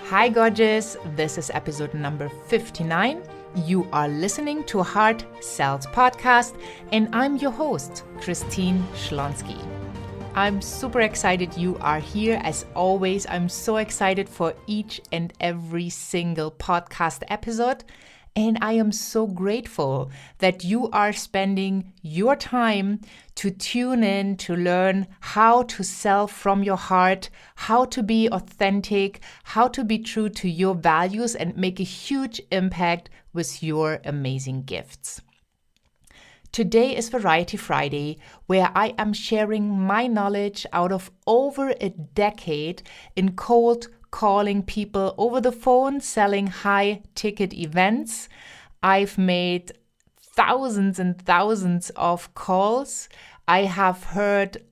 Hi, gorgeous. This is episode number 59. You are listening to Heart Sells Podcast, and I'm your host, Christine Schlonski. I'm super excited you are here. As always, I'm so excited for each and every single podcast episode. And I am so grateful that you are spending your time to tune in to learn how to sell from your heart, how to be authentic, how to be true to your values and make a huge impact with your amazing gifts. Today is Variety Friday, where I am sharing my knowledge out of over a decade in cold calling people over the phone, selling high-ticket events. I've made thousands and thousands of calls. I have heard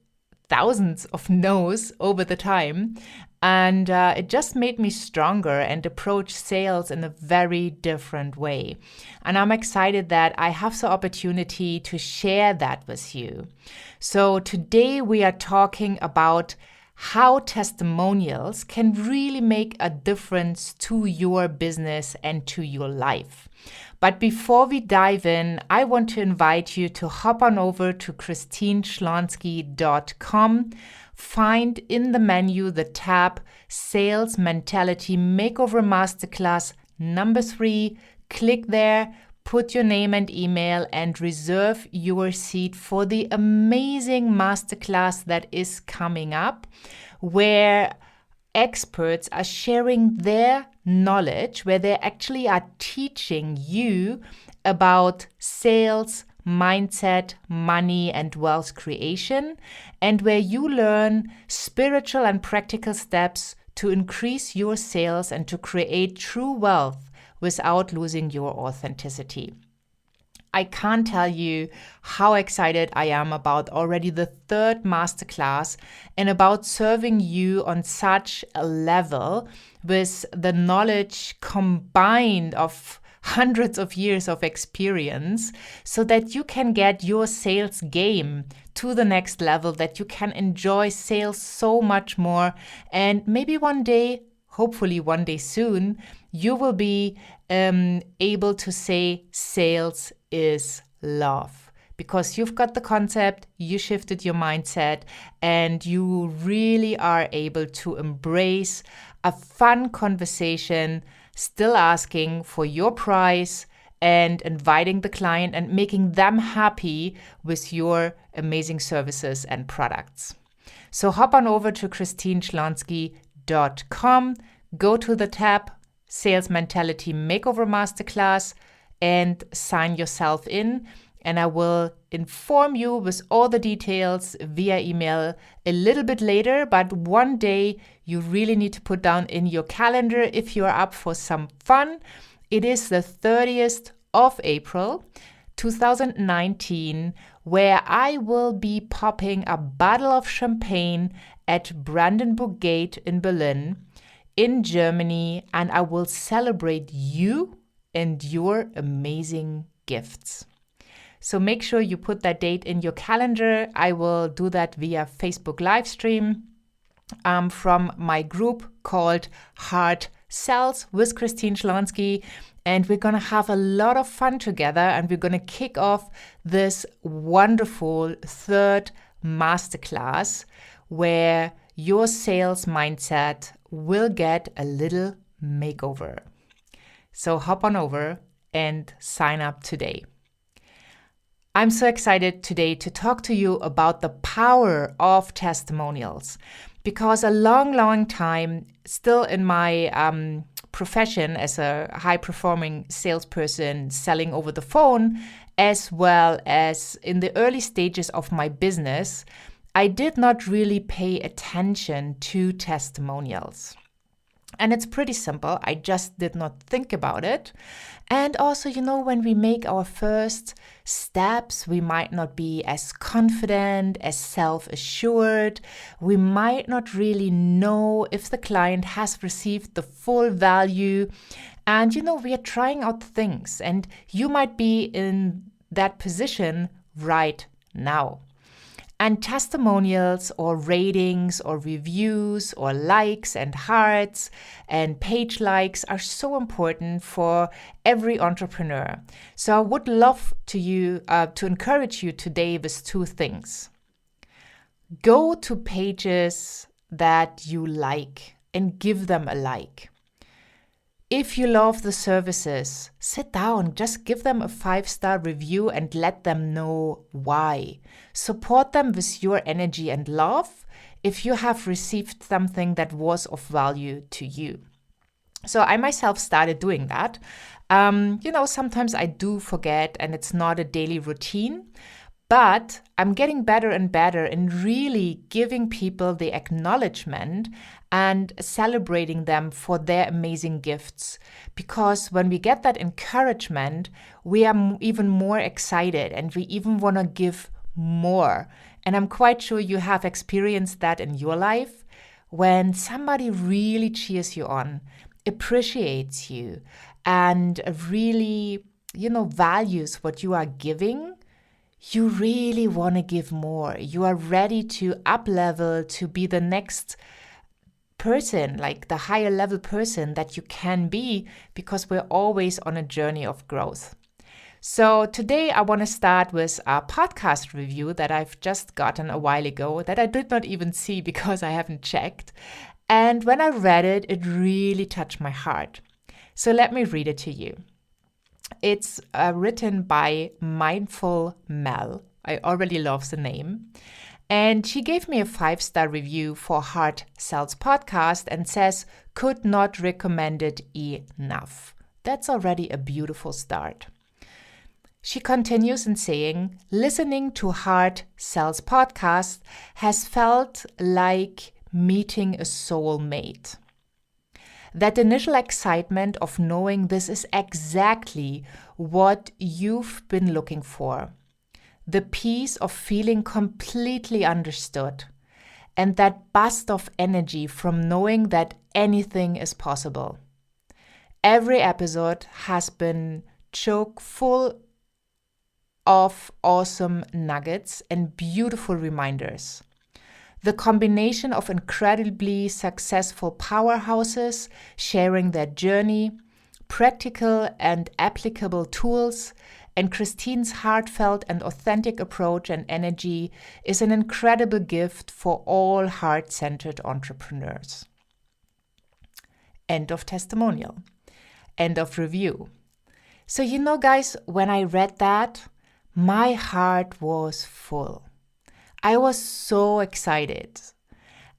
thousands of no's over the time. And it just made me stronger and approach sales in a very different way. And I'm excited that I have the opportunity to share that with you. So today we are talking about how testimonials can really make a difference to your business and to your life. But before we dive in, I want to invite you to hop on over to christineschlonski.com. Find in the menu the tab Sales Mentality Makeover Masterclass number 3. Click there, put your name and email, and reserve your seat for the amazing masterclass that is coming up, where experts are sharing their knowledge, where they actually are teaching you about sales, mindset, money, and wealth creation, and where you learn spiritual and practical steps to increase your sales and to create true wealth without losing your authenticity. I can't tell you how excited I am about already the 3rd masterclass and about serving you on such a level with the knowledge combined of hundreds of years of experience so that you can get your sales game to the next level, that you can enjoy sales so much more. And maybe one day, hopefully one day soon, you will be able to say sales is love. Because you've got the concept, you shifted your mindset, and you really are able to embrace a fun conversation, still asking for your price and inviting the client and making them happy with your amazing services and products. So hop on over to christineschlonski.com, go to the tab Sales Mentality Makeover Masterclass and sign yourself in. And I will inform you with all the details via email a little bit later. But one day you really need to put down in your calendar if you're up for some fun. It is the 30th of April, 2019, where I will be popping a bottle of champagne at Brandenburg Gate in Berlin, in Germany, and I will celebrate you and your amazing gifts. So make sure you put that date in your calendar. I will do that via Facebook live stream from my group called Heart Sells with Christine Schlonski. And we're going to have a lot of fun together, and we're going to kick off this wonderful 3rd masterclass where your sales mindset will get a little makeover. So hop on over and sign up today. I'm so excited today to talk to you about the power of testimonials, because a long time, still in my profession as a high-performing salesperson selling over the phone, as well as in the early stages of my business, I did not really pay attention to testimonials. And it's pretty simple. I just did not think about it. And also, when we make our first steps, we might not be as confident, as self-assured. We might not really know if the client has received the full value. And, we are trying out things. And you might be in that position right now. And testimonials or ratings or reviews or likes and hearts and page likes are so important for every entrepreneur. So I would love to encourage you today with two things. Go to pages that you like and give them a like. If you love the services, sit down, just give them a 5-star review and let them know why. Support them with your energy and love if you have received something that was of value to you. So I myself started doing that. Sometimes I do forget and it's not a daily routine, but I'm getting better and better in really giving people the acknowledgement and celebrating them for their amazing gifts. Because when we get that encouragement, we are even more excited and we even want to give more. And I'm quite sure you have experienced that in your life when somebody really cheers you on, appreciates you, and really, values what you are giving. You really want to give more. You are ready to up level to be the next person, like the higher level person that you can be, because we're always on a journey of growth. So today I want to start with a podcast review that I've just gotten a while ago that I did not even see because I haven't checked. And when I read it, it really touched my heart. So let me read it to you. It's written by Mindful Mel. I already love the name. And she gave me a 5-star review for Heart Sells Podcast and says, could not recommend it enough. That's already a beautiful start. She continues in saying, listening to Heart Sells Podcast has felt like meeting a soulmate. That initial excitement of knowing this is exactly what you've been looking for. The peace of feeling completely understood. And that burst of energy from knowing that anything is possible. Every episode has been chock full of awesome nuggets and beautiful reminders. The combination of incredibly successful powerhouses sharing their journey, practical and applicable tools, and Christine's heartfelt and authentic approach and energy is an incredible gift for all heart-centered entrepreneurs. End of testimonial. End of review. So guys, when I read that, my heart was full. I was so excited.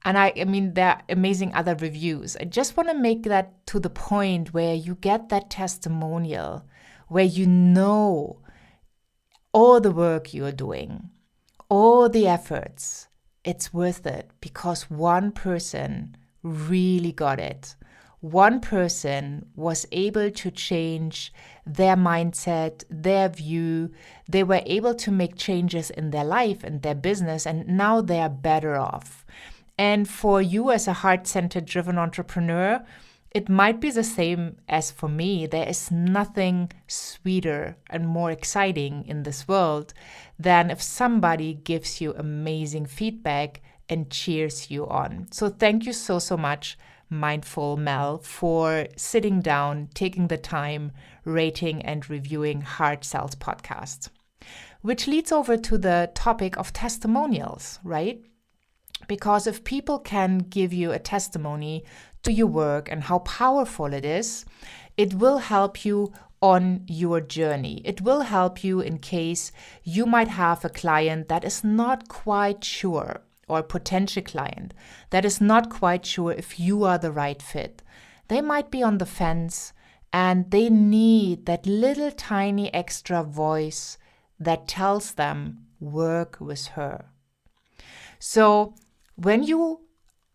And I mean, there are amazing other reviews. I just want to make that to the point where you get that testimonial, where you know all the work you're doing, all the efforts, it's worth it because one person really got it. One person was able to change their mindset, their view. They were able to make changes in their life and their business, and now they are better off. And for you as a heart-centered driven entrepreneur, it might be the same as for me. There is nothing sweeter and more exciting in this world than if somebody gives you amazing feedback and cheers you on. So thank you so much, Mindful Mel, for sitting down, taking the time, rating and reviewing Heart Sells Podcast. Which leads over to the topic of testimonials, right? Because if people can give you a testimony to your work and how powerful it is, it will help you on your journey. It will help you in case you might have a client that is not quite sure, or a potential client that is not quite sure if you are the right fit. They might be on the fence and they need that little tiny extra voice that tells them, work with her. So when you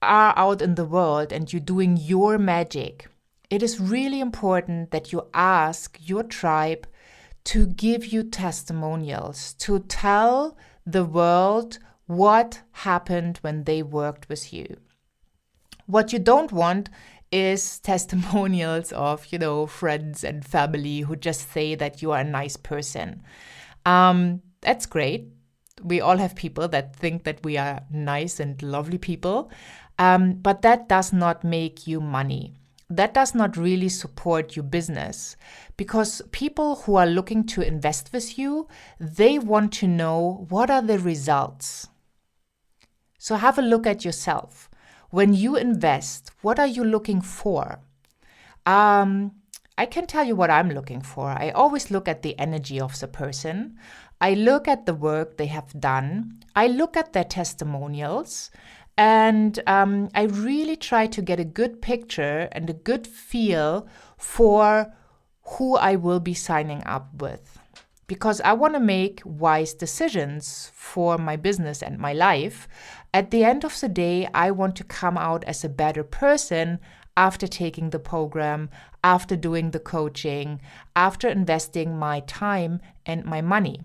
are out in the world and you're doing your magic, it is really important that you ask your tribe to give you testimonials, to tell the world what happened when they worked with you. What you don't want is testimonials of, friends and family who just say that you are a nice person. That's great. We all have people that think that we are nice and lovely people, but that does not make you money. That does not really support your business, because people who are looking to invest with you, they want to know what are the results. So have a look at yourself. When you invest, what are you looking for? I can tell you what I'm looking for. I always look at the energy of the person. I look at the work they have done. I look at their testimonials. And I really try to get a good picture and a good feel for who I will be signing up with. Because I want to make wise decisions for my business and my life. At the end of the day, I want to come out as a better person after taking the program, after doing the coaching, after investing my time and my money.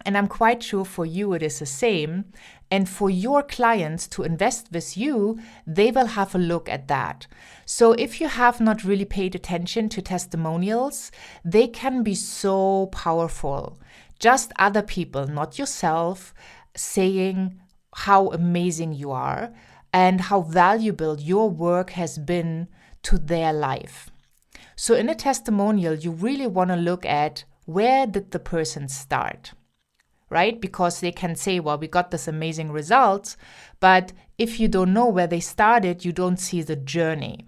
And I'm quite sure for you it is the same. And for your clients to invest with you, they will have a look at that. So if you have not really paid attention to testimonials, they can be so powerful. Just other people, not yourself, saying how amazing you are and how valuable your work has been to their life. So in a testimonial, you really want to look at where did the person start? Right? Because they can say, well, we got this amazing results, but if you don't know where they started, you don't see the journey.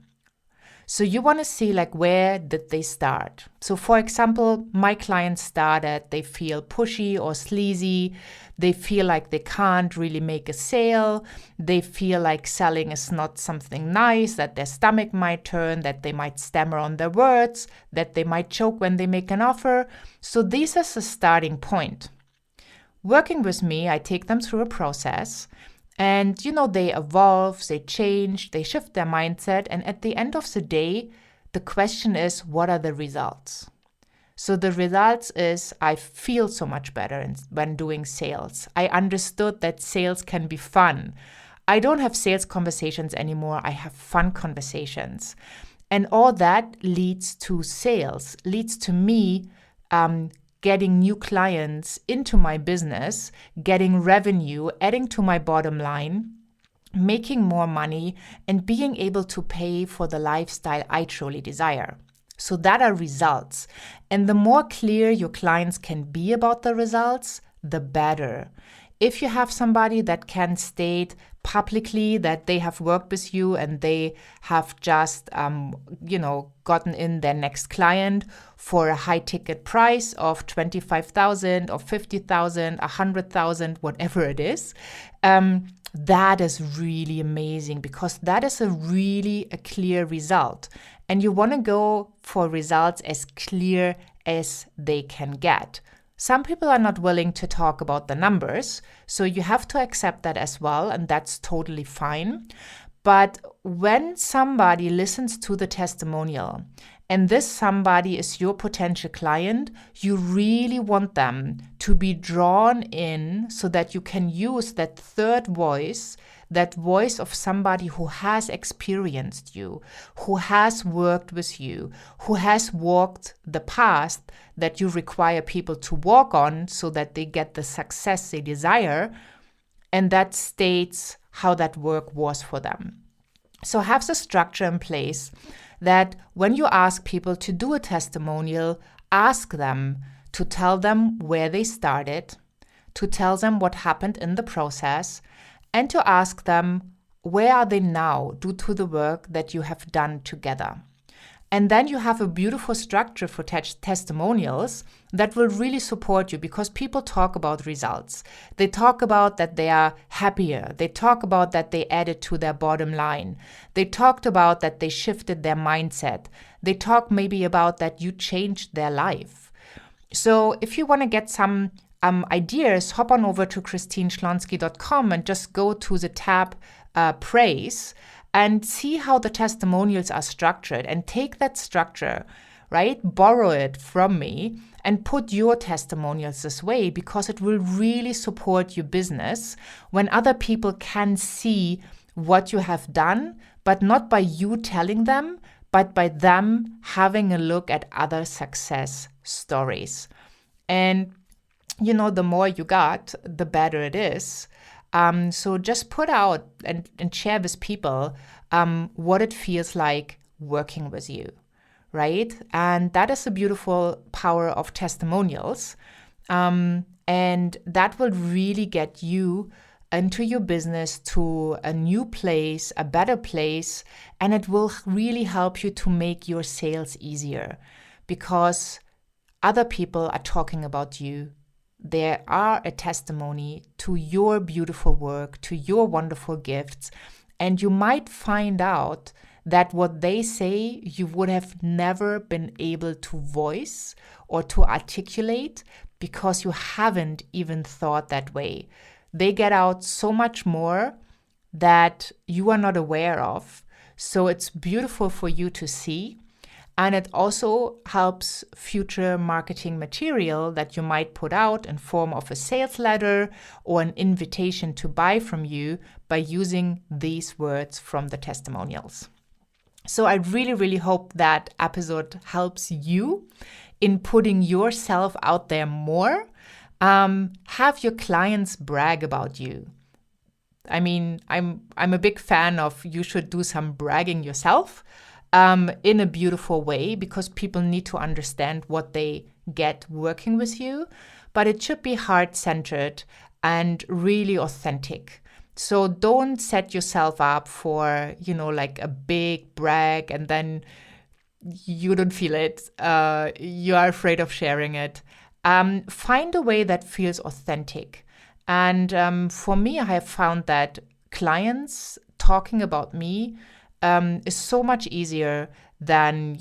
So you want to see like, where did they start? So for example, my clients started, they feel pushy or sleazy. They feel like they can't really make a sale. They feel like selling is not something nice, that their stomach might turn, that they might stammer on their words, that they might choke when they make an offer. So this is the starting point. Working with me, I take them through a process and, they evolve, they change, they shift their mindset. And at the end of the day, the question is, what are the results? So the results is I feel so much better when doing sales. I understood that sales can be fun. I don't have sales conversations anymore. I have fun conversations. And all that leads to sales, leads to me getting new clients into my business, getting revenue, adding to my bottom line, making more money, and being able to pay for the lifestyle I truly desire. So that are results. And the more clear your clients can be about the results, the better. If you have somebody that can state publicly that they have worked with you and they have just, gotten in their next client for a high ticket price of 25,000 or 50,000, 100,000, whatever it is, that is really amazing because that is a clear result. And you want to go for results as clear as they can get. Some people are not willing to talk about the numbers, so you have to accept that as well, and that's totally fine. But when somebody listens to the testimonial, and this somebody is your potential client, you really want them to be drawn in so that you can use that third voice, that voice of somebody who has experienced you, who has worked with you, who has walked the path that you require people to walk on so that they get the success they desire, and that states how that work was for them. So have the structure in place that when you ask people to do a testimonial, ask them to tell them where they started, to tell them what happened in the process, and to ask them where are they now due to the work that you have done together. And then you have a beautiful structure for testimonials that will really support you because people talk about results. They talk about that they are happier. They talk about that they added to their bottom line. They talked about that they shifted their mindset. They talk maybe about that you changed their life. So if you want to get some ideas, hop on over to christineschlonski.com and just go to the tab Praise and see how the testimonials are structured and take that structure, right? Borrow it from me and put your testimonials this way because it will really support your business when other people can see what you have done, but not by you telling them, but by them having a look at other success stories. And the more you got, the better it is. So just put out and share with people what it feels like working with you, right? And that is the beautiful power of testimonials. And that will really get you into your business to a new place, a better place, and it will really help you to make your sales easier because other people are talking about you. They are a testimony to your beautiful work, to your wonderful gifts, and you might find out that what they say you would have never been able to voice or to articulate because you haven't even thought that way. They get out so much more that you are not aware of. So it's beautiful for you to see. And it also helps future marketing material that you might put out in form of a sales letter or an invitation to buy from you by using these words from the testimonials. So I really, really hope that episode helps you in putting yourself out there more. Have your clients brag about you. I mean, I'm a big fan of you should do some bragging yourself in a beautiful way because people need to understand what they get working with you. But it should be heart-centered and really authentic. So don't set yourself up for, like a big brag and then you don't feel it. You are afraid of sharing it. Find a way that feels authentic. And for me, I have found that clients talking about me is so much easier than,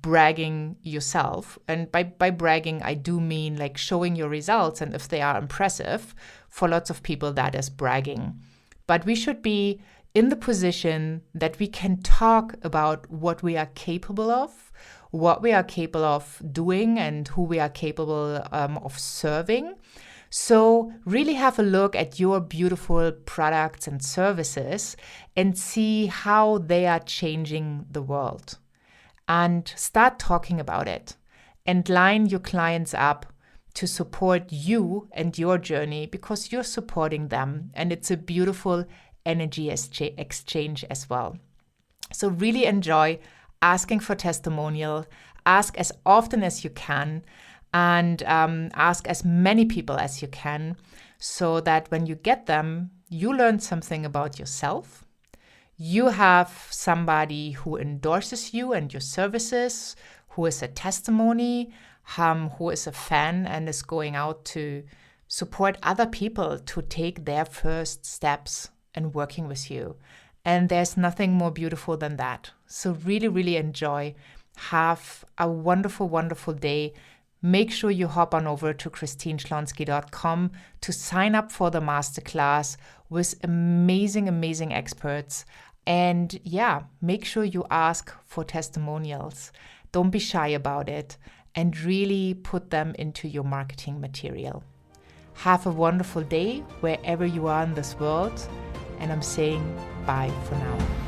bragging yourself. And by bragging, I do mean like showing your results. And if they are impressive, for lots of people, that is bragging. But we should be in the position that we can talk about what we are capable of, what we are capable of doing, and who we are capable of serving. So really have a look at your beautiful products and services and see how they are changing the world. And start talking about it and line your clients up to support you and your journey because you're supporting them. And it's a beautiful energy exchange as well. So really enjoy asking for testimonial. Ask as often as you can. And ask as many people as you can so that when you get them, you learn something about yourself. You have somebody who endorses you and your services, who is a testimony, who is a fan and is going out to support other people to take their first steps in working with you. And there's nothing more beautiful than that. So really, really enjoy. Have a wonderful, wonderful day. Make sure you hop on over to christineschlonski.com to sign up for the masterclass with amazing, amazing experts. And make sure you ask for testimonials. Don't be shy about it and really put them into your marketing material. Have a wonderful day wherever you are in this world. And I'm saying bye for now.